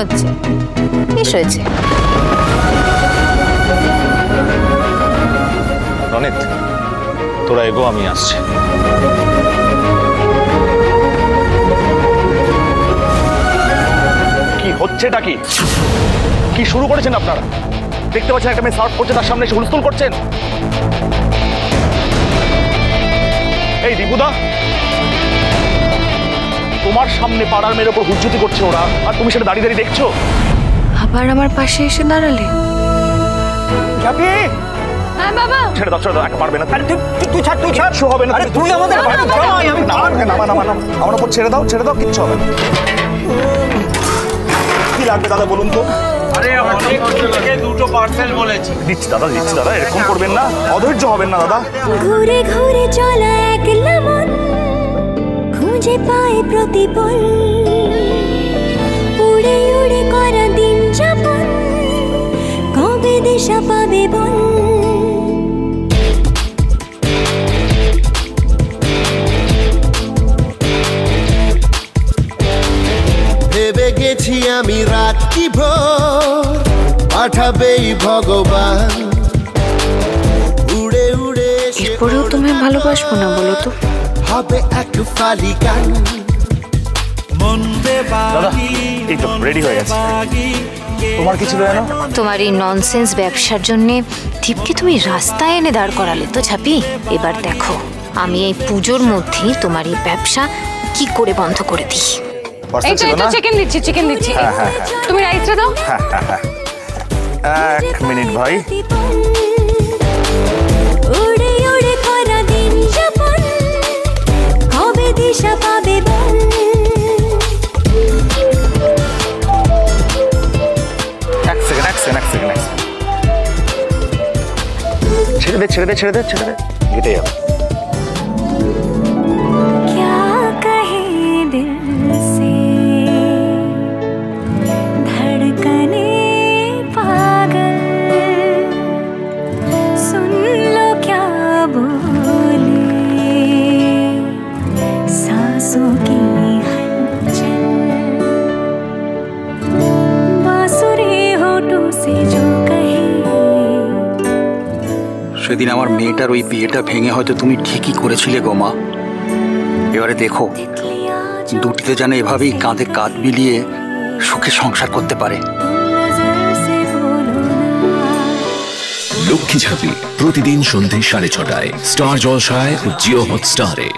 হচ্ছে? বেশ হয়েছে। রনিত, তোরা এগো, আমি আসছি। কি হচ্ছেটা কি? কি শুরু করেছেন আপনারা? দেখতে পাচ্ছেন একটা মেয়ে সার্ভ করছে, তার সামনে এসে হুলস্থুল করছেন। এই দীপুদা, তোমার সামনে পাড়ার মেয়ের উপর হুজ্জুতি করছে ওরা, আর তুমি সেটা দাঁড়িয়ে দাঁড়িয়ে দেখছো। আবার আমার পাশে এসে দাঁড়ালে? হ্যাঁ বাবা, ছেড়ে দাও, পারবে না। তুই ছাড়, তুই ছাড়। হবে না, তুই আমাদের আমার উপর ছেড়ে দাও, কিচ্ছু হবে না। কি লাগবে দাদা বলুন তো? দুটো পার্সেল বলেছি। দিচ্ছি দাদা, এরকম করবেন না, অধৈর্য হবেন না দাদা। ঘুরে ঘুরে চলা একলা মন খুঁজে পায় প্রতিপল, উড়ে উড়ে করা দিন যাপন কবে দিশা পাবে বল। ভেবে গেছি আমি রাত্রি ভোর পাঠাবেই ভগবান, উড়ে উড়ে এরপরেও তোমায় ভালোবাসবো না বলো তো? হবে এক ফালি গান। দাদা, এই তো রেডি হয়ে গেছে। তোমার কি ছিল জানো? তোমার এই ননসেন্স ব্যবসার জন্যে দীপকে তুমি রাস্তায় এনে দাঁড় করালে তো ছাপি। এবার দেখো আমি এই পুজোর মধ্যেই তোমার এই ব্যবসা কি করে বন্ধ করে দিই। এই তো চিকেন দিচ্ছি। তুমি রাইসটা দাও। এক মিনিট ভাই। উড়ে উড়ে করা দিন যাপন কবে দিশা পাবে বল। এক সেকেন্ড। ছেড়ে দে, কেটে যাবে। সেদিন আমার মেয়েটার ওই বিয়েটা ভেঙে হয়তো তুমি ঠিকই করেছিলে গো মা। এবারে দেখো দুটিতে যেন এভাবেই কাঁধে কাঁধ মিলিয়ে সুখে সংসার করতে পারে। লক্ষ্মী ঝাঁপি প্রতিদিন সন্ধ্যে 6:30টায় স্টার জলসায় ও জিও হটস্টারে।